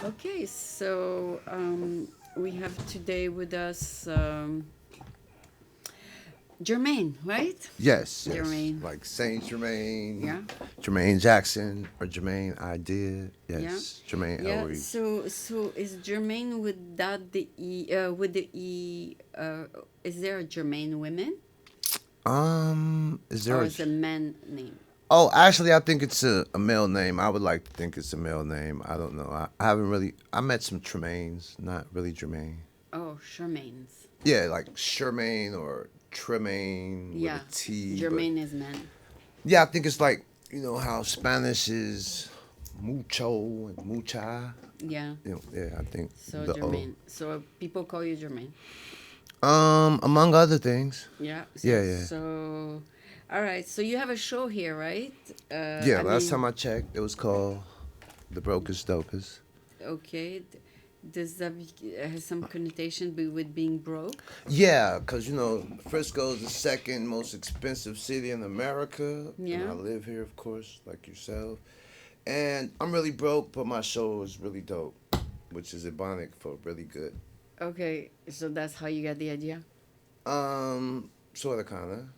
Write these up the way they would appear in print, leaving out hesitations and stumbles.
Okay, so we have today with us Jermaine, right? Yes, yes. Jermaine, Like Saint Germain, yeah, Jermaine Jackson, or Jermaine I did. yeah, Yes, Jermaine L. yeah. Reeves. So is Jermaine without the e? With the e? Is there a Jermaine women Is there or a? is a man name? Oh, actually, I think it's a male name. I would like to think it's a male name. I don't know. I haven't really. I met some Tremaines, not really Jermaine. Oh, Charmaine's. Yeah, like Shermaine or Tremaine with a Yeah, T. But Jermaine is man. yeah, I think it's like how Spanish is mucho and mucha. Yeah. Yeah, I think So the O. Jermaine. So people call you Jermaine. Among other things. Yeah. Yeah, So, yeah. so all right. So you have a show here, right? Yeah, I last time mean, I checked, it was called The Brokest Dopest. okay. Does that has some connotation with being broke? Yeah, because, Frisco is the second most expensive city in America. And Yeah. I live here, of course, like yourself. And I'm really broke, but my show is really dope, which is Ebonic for really good. Okay. So that's how you got the idea. Sort of,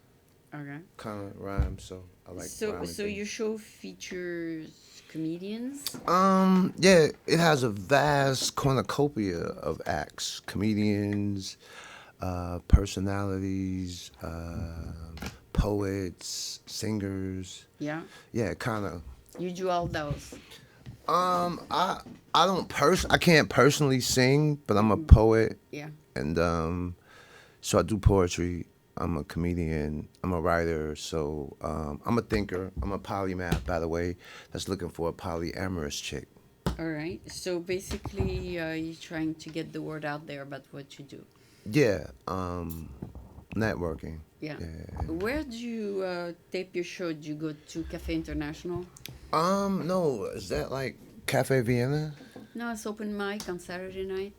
Okay. kind of rhymes, so I like So rhyming so your things. show features comedians. Yeah, it has a vast cornucopia of acts, comedians, personalities, poets, singers. Yeah. Yeah, kind of. You do all those. I don't I can't personally sing, but I'm a Mm, poet, yeah. and so I do poetry. I'm a comedian. I'm a writer. So I'm a thinker. I'm a polymath, by the way. That's looking for a polyamorous chick. All right. So basically, you're trying to get the word out there about what you do. Yeah, networking. Yeah. Yeah. Where do you tape your show? Do you go to Cafe International? No, is that like Cafe Vienna? No, it's open mic on Saturday night.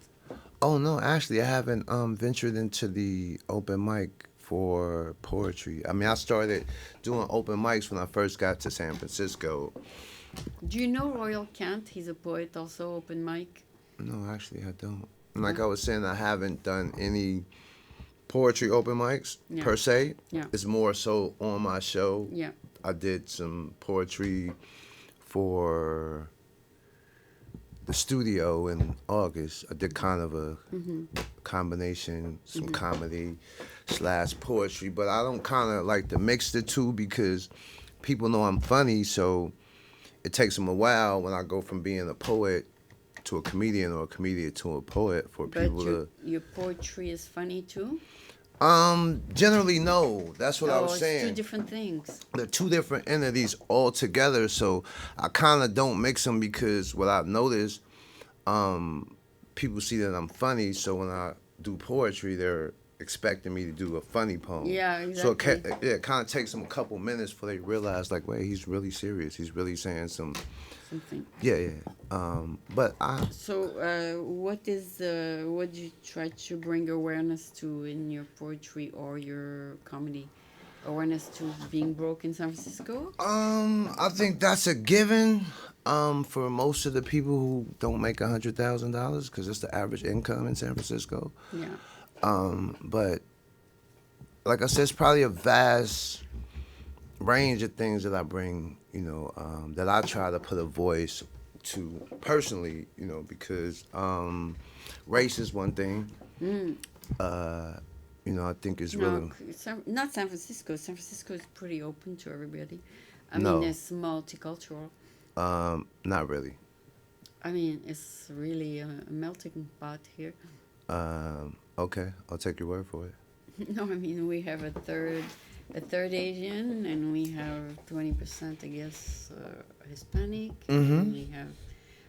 Oh no, actually, I haven't ventured into the open mic for poetry. I mean, I started doing open mics when I first got to San Francisco. Do you know Royal Kent? He's a poet, also open mic. No, actually, I don't. And like No. I was saying, I haven't done any poetry open mics Yeah. per se. Yeah. It's more so on my show. Yeah. I did some poetry for the studio in August. I did kind of a Mm-hmm. combination, some Mm-hmm. comedy slash poetry, but I don't kind of like to mix the two because people know I'm funny, so it takes them a while when I go from being a poet to a comedian or a comedian to a poet for But people your to your poetry is funny too. generally no. That's what I Oh, was it's two saying. different things. They're two different entities all together, so I kind of don't mix them because what I've noticed, people see that I'm funny, so when I do poetry, they're expecting me to do a funny poem. Yeah, So exactly. it kind of takes them a couple minutes before they realize, like, wait, he's really serious. He's really saying some, Something. yeah, yeah. But I, So, what do you try to bring awareness to in your poetry or your comedy? Awareness to being broke in San Francisco? I think that's a given. For most of the people who don't make $100,000, because it's the average income in San Francisco. Yeah. But like I said, it's probably a vast range of things that I bring, that I try to put a voice to personally, because race is one thing. Mm. Uh, I think it's No, really not San Francisco. San Francisco is pretty open to everybody. I mean, no, it's multicultural. not really. I mean, it's really a melting pot here. Okay, I'll take your word for it. No, I mean we have a third Asian, and we have 20%, I guess, Hispanic, Mm-hmm. and we have.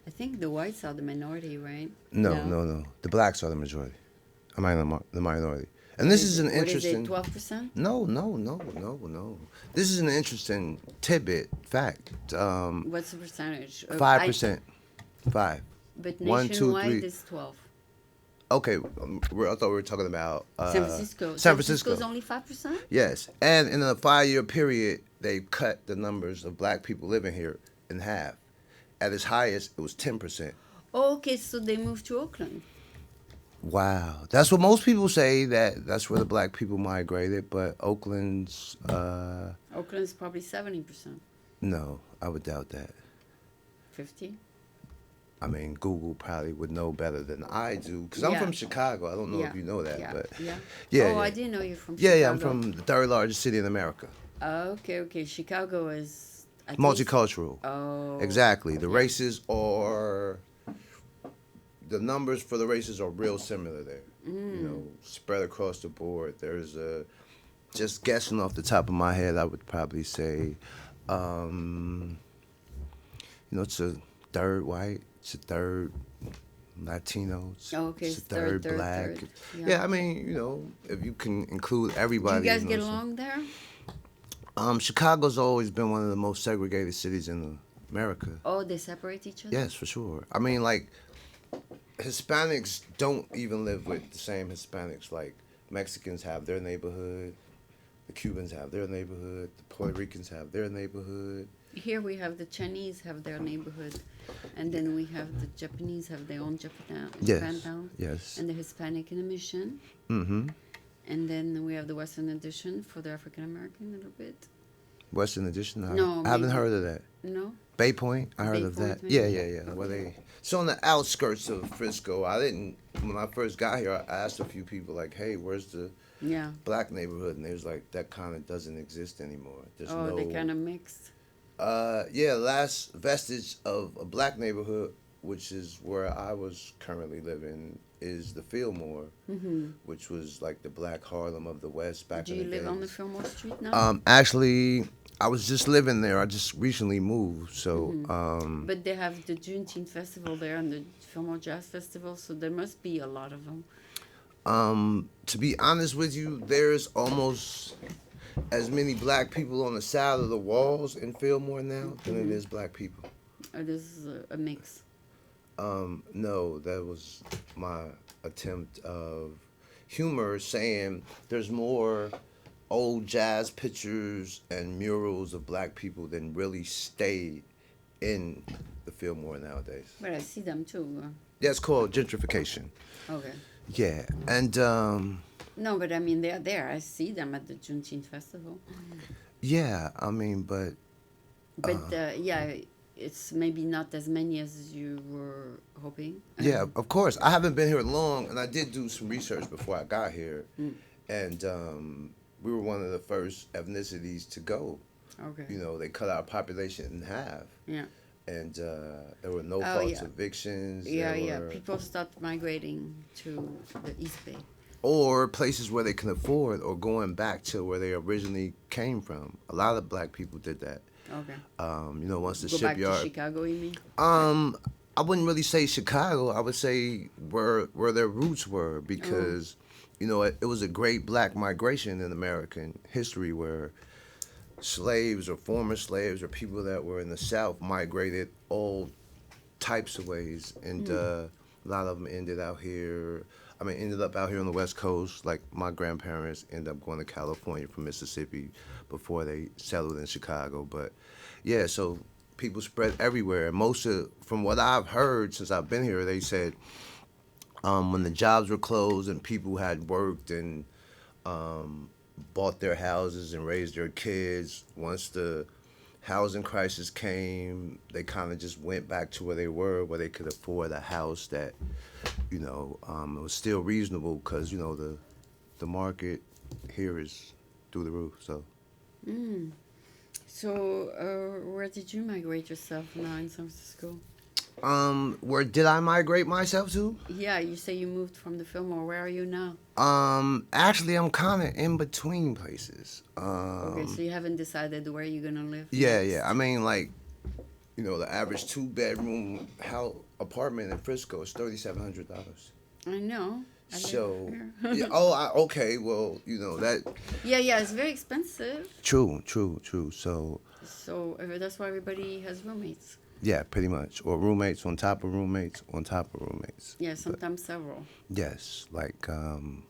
I think the whites are the minority, right? No, No. no, no. The blacks are the majority. Am I the minority? And this is an What is it? interesting. 12%? No, no, no, no, no. This is an interesting tidbit fact. What's the percentage? 5%. Five. But One, two, nationwide three. is 12. Okay, I thought we were talking about San Francisco. San San Francisco is Francisco. only 5%. Yes, and in a 5-year period, they cut the numbers of black people living here in half. At its highest, it was 10%. Oh, okay, so they moved to Oakland. Wow, that's what most people say. That's where the black people migrated, but Oakland's Oakland's probably 70%. no, I would doubt that. 50? I mean, Google probably would know better than I do because I'm Yeah. from Chicago. I don't know Yeah. if you know that, Yeah. but Yeah. yeah, Oh, yeah, I didn't know you're from yeah, Chicago. yeah. I'm from the third largest city in America. Okay, okay. Chicago is at least. Multicultural. Oh. Exactly. The Yeah. races are the numbers for the races are real similar there. You know, spread across the board. There's a just guessing off the top of my head, I would probably say, um, it's a third white, it's a third Latino, Oh, okay, it's a it's third, black. third. Yeah, I mean, if you can include Do everybody. you guys know, get so- along there? Chicago's always been one of the most segregated cities in America. Oh, they separate each other? Yes, for sure. I mean, like, Hispanics don't even live with the same Hispanics. Like, Mexicans have their neighborhood, the Cubans have their neighborhood, the Puerto Ricans have their neighborhood. Here we have the Chinese have their neighborhood, and then we have the Japanese have their own Japantown, Yes. and the Hispanic in the Mission, Mm-hmm. and then we have the Western Addition for the African American a little bit. Western Addition? No, I haven't maybe- heard of that. No, Bay Point? I heard Bay of Point, that. maybe? Yeah. Where they... It's on the outskirts of Frisco. When I first got here, I asked a few people, like, hey, where's the yeah. black neighborhood? And they was like, that kind of doesn't exist anymore. There's Oh, no... they kind of mixed. Last vestige of a black neighborhood, which is where I was currently living, is the Fillmore, which was like the black Harlem of the West back Do in you the live days. on the Fillmore Street now? Actually, I was just living there. I just recently moved, so But they have the Juneteenth Festival there and the Fillmore Jazz Festival, so there must be a lot of them. to be honest with you, there's almost as many black people on the side of the walls in Fillmore now than it is black people. Or this is a mix. No, that was my attempt of humor, saying there's more old jazz pictures and murals of black people than really stay in the Fillmore nowadays. But I see them too. That's called gentrification. Okay. Yeah, and No, but I mean, they're there. I see them at the Juneteenth Festival. yeah, I mean, but But yeah, it's maybe not as many as you were hoping. yeah, of course. I haven't been here long, and I did do some research before I got here, and we were one of the first ethnicities to go. Okay. They cut our population in half, Yeah. and there were no Oh, false yeah. evictions. Yeah, there yeah. were- People start migrating to the East Bay. Or places where they can afford, or going back to where they originally came from. A lot of black people did that. Okay. Once the Go back shipyard. to Chicago, you mean? I wouldn't really say Chicago. I would say where their roots were, because it was a great black migration in American history where slaves or former slaves or people that were in the South migrated all types of ways, and a lot of them ended up out here on the West Coast. Like my grandparents ended up going to California from Mississippi before they settled in Chicago. But yeah, so people spread everywhere. And from what I've heard since I've been here, they said when the jobs were closed and people had worked and bought their houses and raised their kids, once the housing crisis came, they kind of just went back to where they were, where they could afford a house that, it was still reasonable, because, the market here is through the roof, so. So, where did you migrate yourself now in San Francisco? Where did I migrate myself to? Yeah, you say you moved from the Fillmore. Where are you now? Actually, I'm kind of in between places. Okay, so you haven't decided where you're gonna live. Yeah, next? yeah. I mean, like, the average 2-bedroom apartment in Frisco is $3,700. I know. I live So, here. yeah, okay. Well, that. Yeah, it's very expensive. True. So, So that's why everybody has roommates. yeah, pretty much, or roommates on top of roommates on top of roommates. Yeah, sometimes several. Yes, like an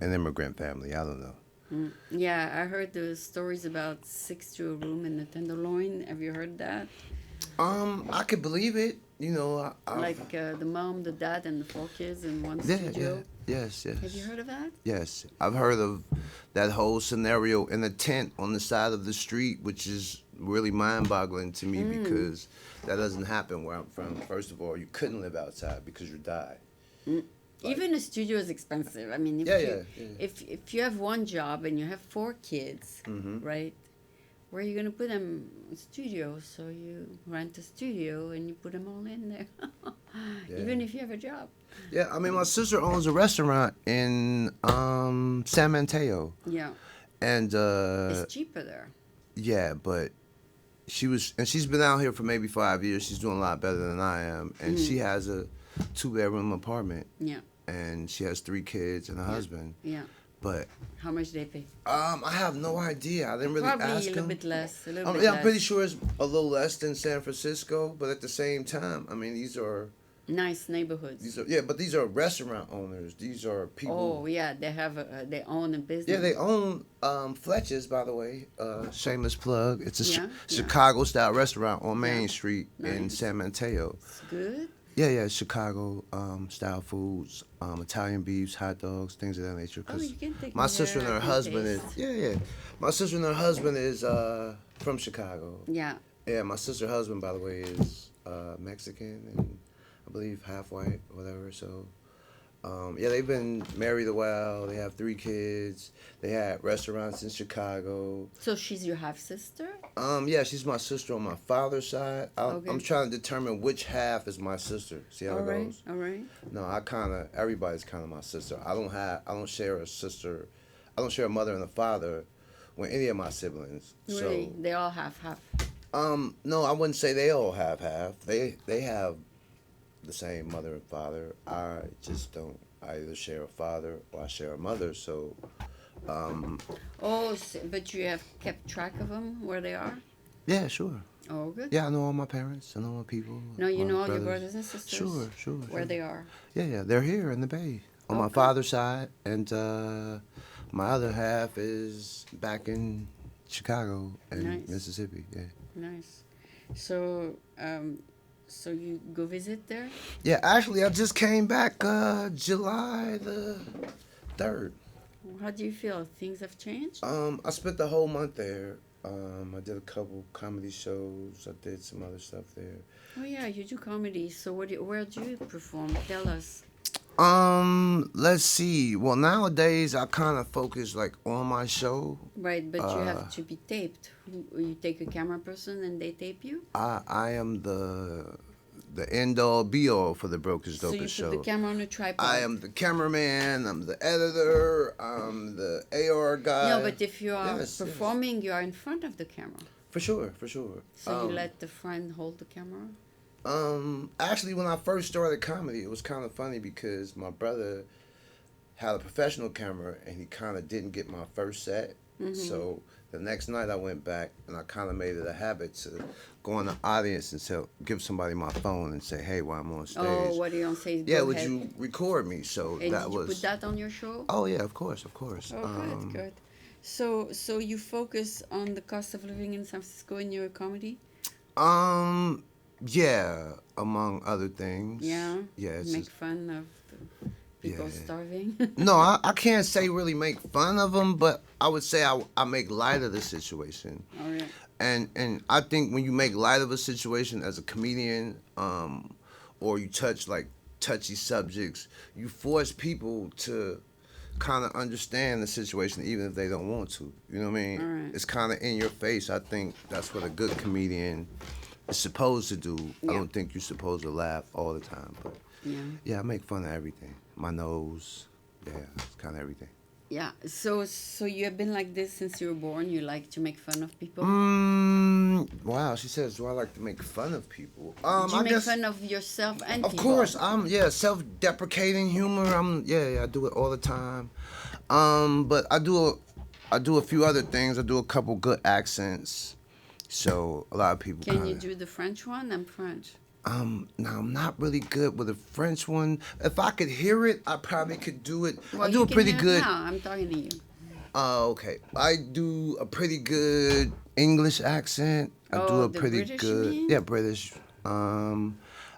immigrant family. I don't know. Yeah, I heard the stories about 6 to a room in the Tenderloin. Have you heard that? I could believe it. you know, Like the mom, the dad, and the 4 kids in one yeah, studio. yes, yes. Have you heard of that? Yes, I've heard of that whole scenario in a tent on the side of the street, which is really mind-boggling to me because that doesn't happen where I'm from. First of all, you couldn't live outside because you die. Mm. Even a studio is expensive. I mean, if Yeah, you yeah. if you have one job and you have 4 kids, right? Where are you gonna put them? A studio. So you rent a studio and you put them all in there. Even if you have a job. Yeah, I mean, my sister owns a restaurant in San Mateo, Yeah, and it's cheaper there. yeah, but she's been out here for maybe 5 years. She's doing a lot better than I am, and she has a 2-bedroom apartment. Yeah. And she has 3 kids and a husband. Yeah. But how much they pay? I have no idea. I didn't really Probably ask a little him. bit less. A little bit Yeah, less. I'm pretty sure it's a little less than San Francisco, but at the same time, I mean, these are nice neighborhoods. but these are restaurant owners. These are people. Oh yeah, they have they own a business. Yeah, they own Fletcher's, by the way. Shameless plug. It's a Yeah. Chicago style restaurant on Main Yeah. Street in Nice. San Mateo. It's good. Yeah, Chicago style foods, Italian beefs, hot dogs, things of that nature. Oh, you can take my me sister and there her at your husband taste. is my sister and her husband is from Chicago. Yeah. Yeah, my sister's husband, by the way, is Mexican and I believe half white, whatever. So, yeah, they've been married a while. They have 3 kids. They had restaurants in Chicago. So she's your half sister? Yeah, she's my sister on my father's side. Okay. I'm trying to determine which half is my sister. See how it goes? All right. No, everybody's kind of my sister. I don't share a sister. I don't share a mother and a father with any of my siblings. Really? So, They all have half. no, I wouldn't say they all have half. They have the same mother and father. I just don't. I either share a father or I share a mother. So, Oh, but you have kept track of them, where they are? yeah, sure. Oh, good. Yeah, I know all my parents. I know my people. No, you my know all your brothers and sisters? Sure. Where they are? Yeah, they're here in the Bay on my Okay. father's side, and my other half is back in Chicago and Nice. Mississippi. Yeah. Nice. So, so you go visit there? Yeah, actually, I just came back July the 3rd. How do you feel? Things have changed? I spent the whole month there. I did a couple comedy shows. I did some other stuff there. Oh yeah, you do comedy. So where do you perform? Tell us. Let's see. Well, nowadays I kind of focus like on my show. Right, but you have to be taped. You take a camera person and they tape you? I am the end all be all for the Brokers So you Dopest put Show. the camera on a tripod. I am the cameraman. I'm the editor. I'm the AR guy. No, but if you are Yes. performing, you are in front of the camera. For sure. So you let the friend hold the camera? Actually, when I first started comedy, it was kind of funny because my brother had a professional camera and he kind of didn't get my first set. Mm-hmm. So the next night I went back and I kind of made it a habit to go in the audience and give somebody my phone and say, hey, while I'm on stage. Oh, what do you on say? Yeah, Go would ahead. you record me? So And that did you was. put that on your show? Oh yeah, of course. Oh, good. So you focus on the cost of living in San Francisco in your comedy? Yeah, among other things. Yeah. Yeah. It's Make just, fun of the people Yeah. starving. no, I can't say really make fun of them, but I would say I make light of the situation. All right. And I think when you make light of a situation as a comedian, or you touch like touchy subjects, you force people to kind of understand the situation even if they don't want to. You know what I mean? All right. It's kind of in your face. I think that's what a good comedian is supposed to do. Yeah. I don't think you're supposed to laugh all the time, but Yeah. I make fun of everything. My nose, it's kind of everything. Yeah. So you have been like this since you were born? You like to make fun of people? Wow, she says, do I like to make fun of people? Do you I make guess, fun of yourself and of people? course, self-deprecating humor. I do it all the time. But I do a few other things. I do a couple good accents. So a lot of people Can you do the French one? I'm French. Now I'm not really good with a French one. If I could hear it, I probably could do it. Well, I do you a can pretty hear it good. now. I'm talking to you. Okay. I do a pretty good English accent. I do Oh, a the pretty British, you good. mean? Yeah, British.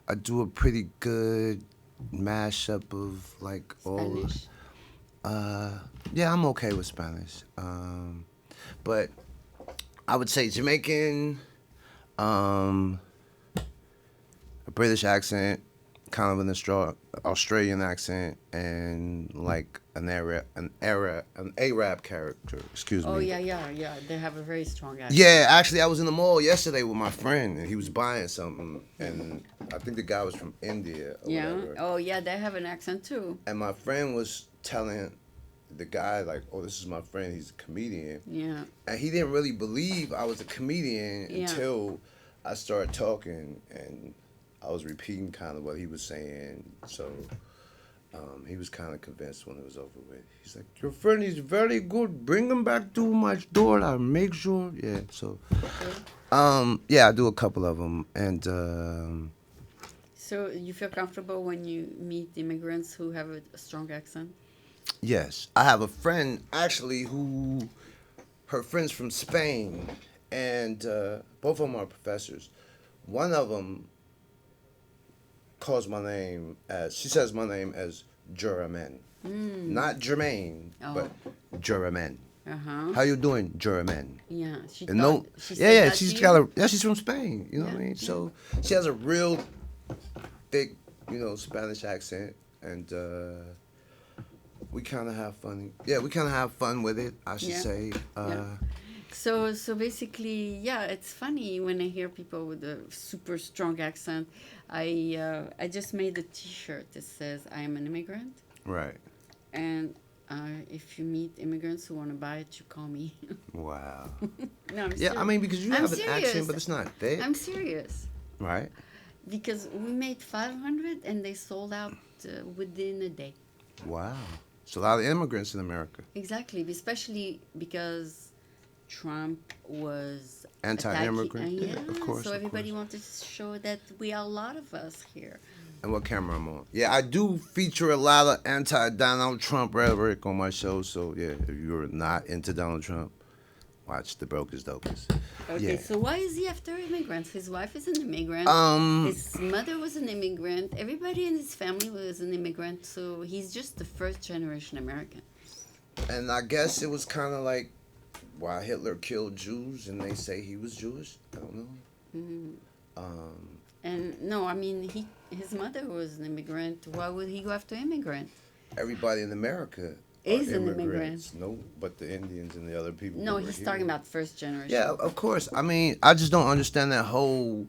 I do a pretty good mashup of like all. Spanish. Yeah, I'm okay with Spanish. But I would say Jamaican, um, a British accent, kind of an Australian accent, and like an Arab character. Excuse Oh me. yeah. They have a very strong accent. Yeah, actually, I was in the mall yesterday with my friend, and he was buying something, and I think the guy was from India or Yeah. whatever. Oh yeah, they have an accent too. And my friend was telling the guy like, "Oh, this is my friend. He's a comedian." Yeah. And he didn't really believe I was a comedian Yeah. until I started talking, and I was repeating kind of what he was saying. So he was kind of convinced when it was over with. He's like, "Your friend is very good. Bring him back to my store. I'll make sure." Yeah. So, yeah, I do a couple of them, and So you feel comfortable when you meet immigrants who have a strong accent? yes, I have a friend actually who her friend's from Spain, and both of them are professors. One of them calls my name as she says my name as Jermaine, not Jermaine, but Jermaine. How you doing, Jermaine? Yeah. She And thought, no, she yeah, said yeah, that she's to got you? a she's from Spain. You know what I Yeah, mean? yeah. So she has a real thick, Spanish accent, and we kind of have fun. Yeah, we kind of have fun with it. I should Yeah. say. Yeah. So basically, yeah, it's funny when I hear people with a super strong accent. I just made a T-shirt that says "I am an immigrant," Right. and if you meet immigrants who want to buy it, you call me. Wow. No, I'm Yeah, serious. I mean because you I'm have an serious. accent, but it's not thick, I'm serious right? because we made 500 and they sold out within a day. Wow. It's a lot of immigrants in America. Exactly, especially because Trump was Anti-immigrant, attacking. yeah, of course, So of everybody course. wanted to show that we are a lot of us here. And what camera I'm on? Yeah, I do feature a lot of anti-Donald Trump rhetoric on my show. So yeah, if you're not into Donald Trump, watch DaBrokestDopestShow. Okay, Yeah. so why is he after immigrants? His wife is an immigrant. Um, His mother was an immigrant. Everybody in his family was an immigrant. So he's just the first generation American. and I guess it was kind of like why Hitler killed Jews, and they say he was Jewish. I don't know. And no, I mean, his mother was an immigrant. Why would he go after immigrant? Everybody in America Is are an immigrants. No, but the Indians and the other people. No, who were he's here. talking about first generation. Yeah, of course. I mean, I just don't understand that whole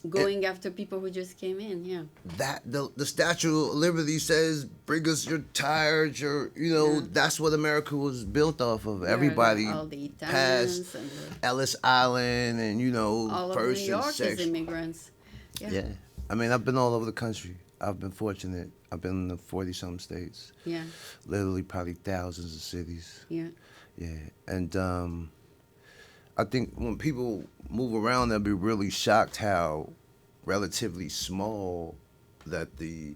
Going after people who just came in, yeah. that the Statue of Liberty says, "Bring us your tires, your Yeah. That's what America was built off of. Everybody All the past Italians and Ellis Island and all of first New York and is section. immigrants. Yeah. Yeah, I mean, I've been all over the country. I've been fortunate. I've been in 40-some states. Yeah. Literally, probably thousands of cities. Yeah. Yeah, and I think when people move around, they'll be really shocked how relatively small that the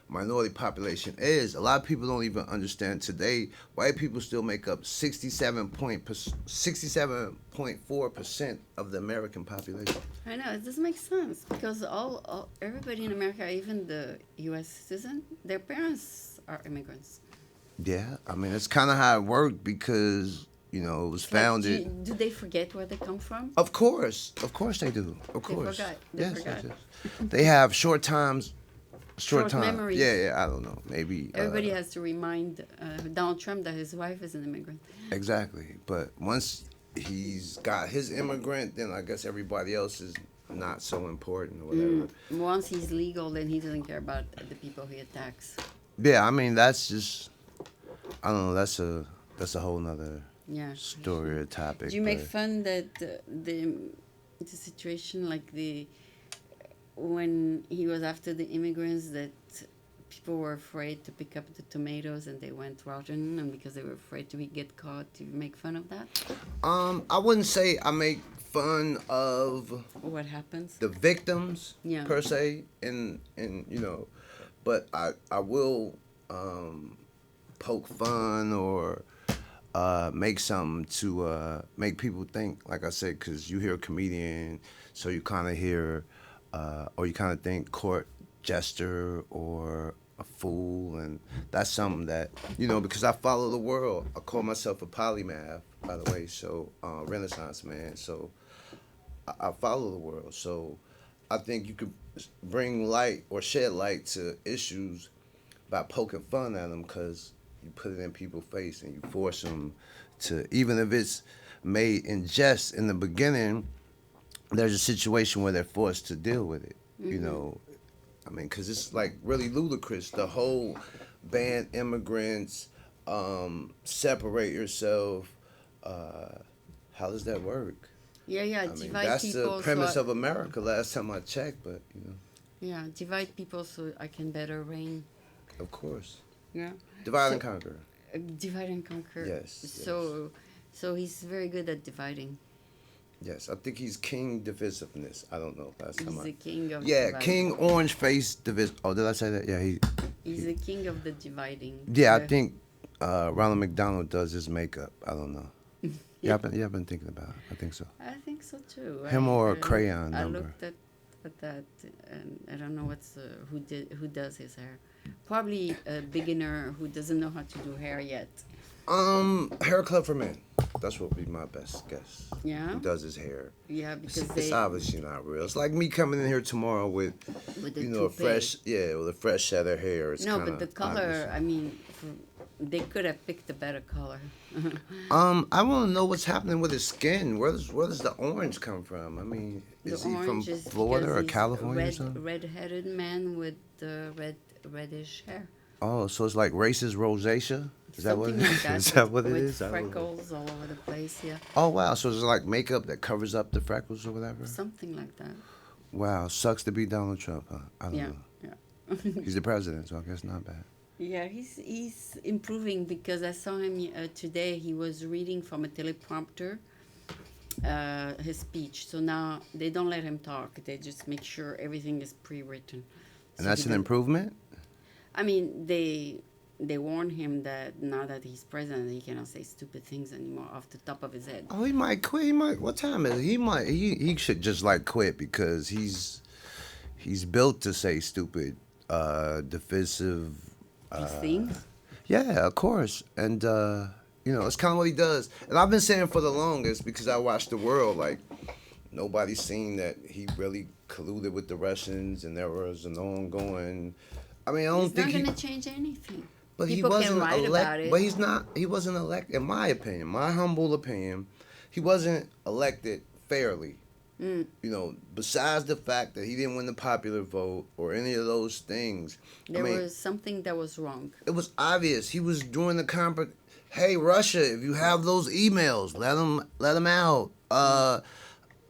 minority population is. A lot of people don't even understand today. White people still make up 67.4% of the American population. I know, it doesn't make sense because everybody in America, even the U.S. citizen, their parents are immigrants. Yeah, I mean, it's kind of how it worked because, it was Like, founded. do they forget where they come from? Of course they do. Of They course. forgot. They Yes, forgot. yes. They have short time. memories. Yeah, I don't know. Maybe. Everybody has to remind Donald Trump that his wife is an immigrant. Exactly. But once he's got his immigrant, then I guess everybody else is not so important or whatever. Once he's legal, then he doesn't care about the people he attacks. Yeah, I mean that's just I don't know, that's a whole nother Yeah. story or topic. Do you make but- fun that the situation like when he was after the immigrants that people were afraid to pick up the tomatoes and they went rotten and because they were afraid to get caught? Do you make fun of that? I wouldn't say I make fun of What happens? the victims Yeah. per se, and but I will poke fun or make something to make people think. Like I said, because you hear a comedian, so you kind of hear or you kind of think court jester or a fool, and that's something that because I follow the world. I call myself a polymath, by the way, so Renaissance man. So I follow the world. So I think you could bring light or shed light to issues by poking fun at them, because you put it in people's face and you force them to, even if it's made in jest in the beginning, there's a situation where they're forced to deal with it. I mean, because it's like really ludicrous. The whole ban immigrants, separate yourself. How does that work? Yeah, I mean, divide that's people. the premise of America. Last time I checked, but Yeah, divide people so I can better reign. Of course. Yeah. Divide and conquer. Divide and conquer. Yes. So he's very good at dividing. Yes, I think he's king divisiveness. I don't know. Last time He's the king of Yeah, dividing. king orange face divis. Oh, did I say that? Yeah, He's the king of the dividing. Yeah, I think Ronald McDonald does his makeup. I don't know. Yeah, I've been thinking about it. I think so. I think so too. Him or a crayon I number. looked at that, and I don't know who does his hair. Probably a beginner who doesn't know how to do hair yet. Hair club for men. That's what would be my best guess. Yeah. Who does his hair? Yeah, because It's obviously not real. It's like me coming in here tomorrow with the a fresh, with a fresh set of hair. It's no, but the color. obvious. I mean, they could have picked a better color. I want to know what's happening with his skin. Where does the orange come from? I mean, is he from Florida or California or something? Red-headed man with reddish hair. Oh, so it's like racist rosacea? Is that what it Something is? like that. Is that what it with is? I don't know. freckles all over the place. Yeah. Oh, wow. So it's like makeup that covers up the freckles or whatever? Something like that. Wow. Sucks to be Donald Trump, huh? I don't know. Yeah. He's the president, so I guess not bad. Yeah, he's improving, because I saw him today. He was reading from a teleprompter his speech. So now they don't let him talk. They just make sure everything is pre-written. And that's an improvement? I mean, they warn him that now that he's president, he cannot say stupid things anymore off the top of his head. Oh, he might quit. He might. What time is it? He should just quit, because he's built to say stupid, divisive. Things. Yeah, of course, and it's kind of what he does. And I've been saying for the longest, because I watched the world, like nobody's seen that he really colluded with the Russians, and there was an ongoing. I mean, I don't think he's not going to change anything. But People he wasn't can write about it. But he's not. He wasn't elected. In my opinion, my humble opinion, he wasn't elected fairly. Besides the fact that he didn't win the popular vote or any of those things, There was something that was wrong. It was obvious. He was doing the conference. Hey, Russia, if you have those emails, let them out.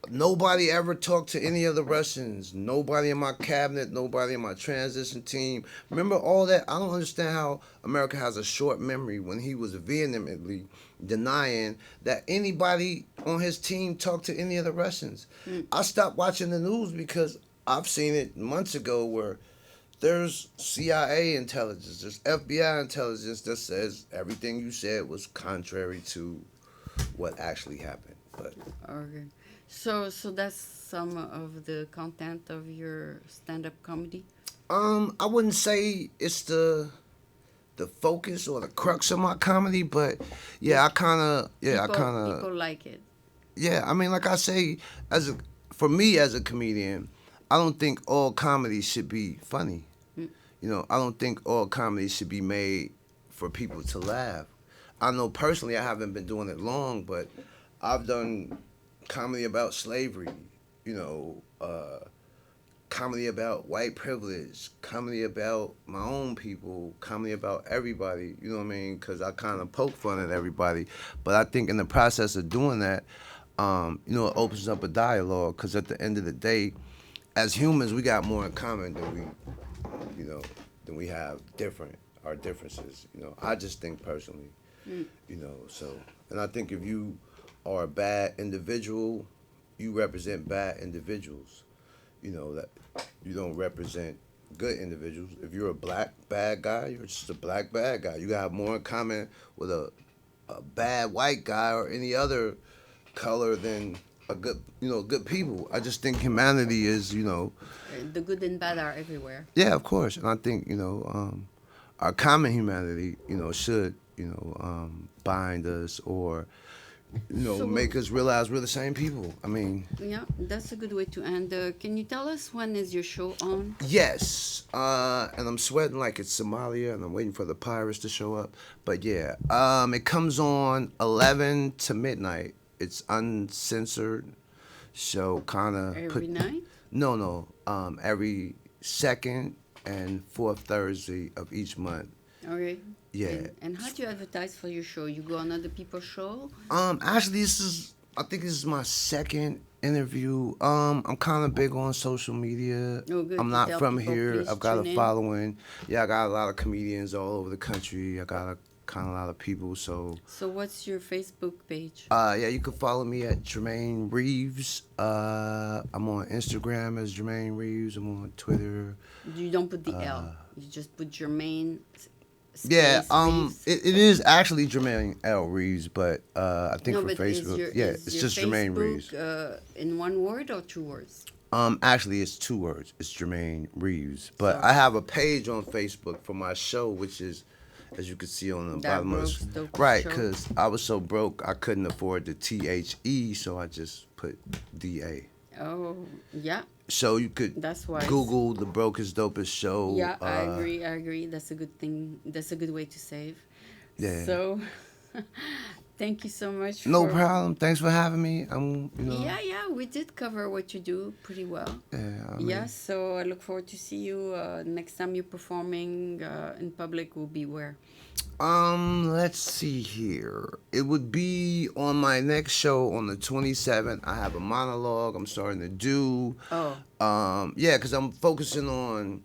Nobody ever talked to any of the Russians. Nobody in my cabinet. Nobody in my transition team. Remember all that? I don't understand how America has a short memory, when he was vehemently denying that anybody on his team talked to any of the Russians. I stopped watching the news because I've seen it months ago, where there's CIA intelligence, there's FBI intelligence that says everything you said was contrary to what actually happened. But Okay. So that's some of the content of your stand-up comedy? I wouldn't say it's the focus or the crux of my comedy, but yeah, People like it. Yeah, I mean, like I say, for me as a comedian, I don't think all comedy should be funny. I don't think all comedy should be made for people to laugh. I know personally I haven't been doing it long, but I've done comedy about slavery, comedy about white privilege, comedy about my own people, comedy about everybody, you know what I mean? Because I kind of poke fun at everybody. But I think in the process of doing that, it opens up a dialogue, because at the end of the day, as humans, we got more in common than we have our differences. I just think personally, and I think if you are a bad individual, you represent bad individuals. That you don't represent good individuals. If you're a black bad guy, you're just a black bad guy. You have more in common with a bad white guy or any other color than a good, good people. I just think humanity is, The good and bad are everywhere. yeah, of course. And I think, our common humanity, should, bind us or, So, make us realize we're the same people. I mean, yeah, that's a good way to end. Can you tell us when is your show on? yes. And I'm sweating like it's Somalia and I'm waiting for the pirates to show up. But yeah, it comes on 11 to midnight. It's uncensored. So kind of Every night? No. Every second and fourth Thursday of each month. Okay. Yeah. And how do you advertise for your show? You go on other people's show? Actually, I think this is my second interview. I'm kind of big on social media. Oh, good. I'm You not tell from people, here. please I've got a tune in. following. Yeah, I got a lot of comedians all over the country. I got a lot of people. So what's your Facebook page? yeah, you can follow me at Jermaine Reeves. I'm on Instagram as Jermaine Reeves. I'm on Twitter. You don't put the L. You just put Jermaine. Yeah, Reeves. it is actually Jermaine L. Reeves, but I think No, for but Facebook, is it's your just Jermaine Facebook, Reeves. In one word or two words? Actually, it's 2 words. It's Jermaine Reeves, but So- I have a page on Facebook for my show, which is, as you can see on the bottom of the DaBrokestDopestShow. right, because I was so broke I couldn't afford the THE, so I just put DA. Oh, yeah, So you could that's why. Google the Brokest Dopest Show. Yeah, I agree. That's a good thing. That's a good way to save. Yeah. So, thank you so much. No for, problem. Thanks for having me. Yeah, we did cover what you do pretty well. Yeah. So I look forward to see you next time you're performing in public. Will be where? Let's see here. It would be on my next show on the 27th. I have a monologue I'm starting to do. Oh, Yeah, because I'm focusing on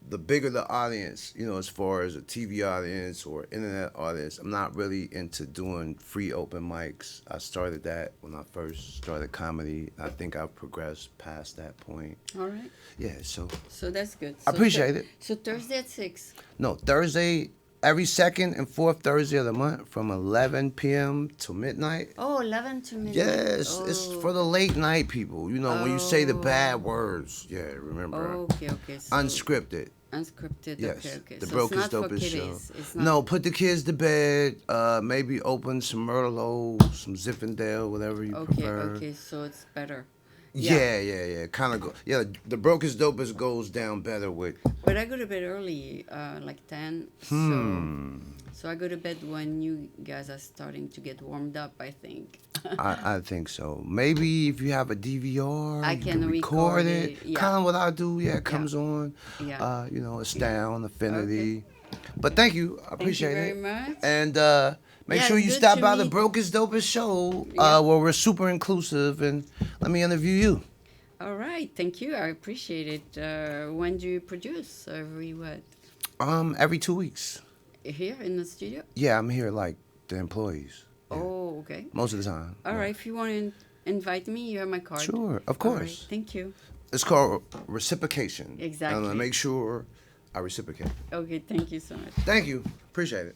the bigger the audience, as far as a TV audience or internet audience. I'm not really into doing free open mics. I started that when I first started comedy. I think I've progressed past that point. all right. Yeah, so So that's good. I appreciate it. So Thursday at 6. No, Thursday, every second and fourth Thursday of the month from 11 p.m. to midnight. Oh, 11 to midnight. Yes, it's for the late night people. When you say the bad words. Yeah, remember. Okay. So Unscripted. unscripted. Yes. Okay. The So Brokest it's not for Dopest Show. kiddies. It's not. No, put the kids to bed. Maybe open some Merlot, some Zinfandel, whatever you prefer. Okay. So it's better. Yeah. Kind of go. Yeah, the Brokest Dopest goes down better with. But I go to bed early, like 10. So I go to bed when you guys are starting to get warmed up, I think. I think so. Maybe if you have a DVR, I you can record record it. it, yeah. Kind of what I do. Yeah, it comes on. Yeah. It's down, Affinity. But thank you. I appreciate Thank you it. very much. And make Yeah, sure it's you good stop to by the meet- Brokest Dopest Show, Yeah. where we're super inclusive, and let me interview you. All right. Thank you. I appreciate it. When do you produce? Every what? Every 2 weeks. Here in the studio? Yeah, I'm here like the employees. Yeah. Oh, okay. Most of the time. All yeah. right. If you want to invite me, you have my card. Sure, of All right, course. thank you. It's called reciprocation. Exactly. I'm gonna make sure I reciprocate. Okay. Thank you so much. Thank you. Appreciate it.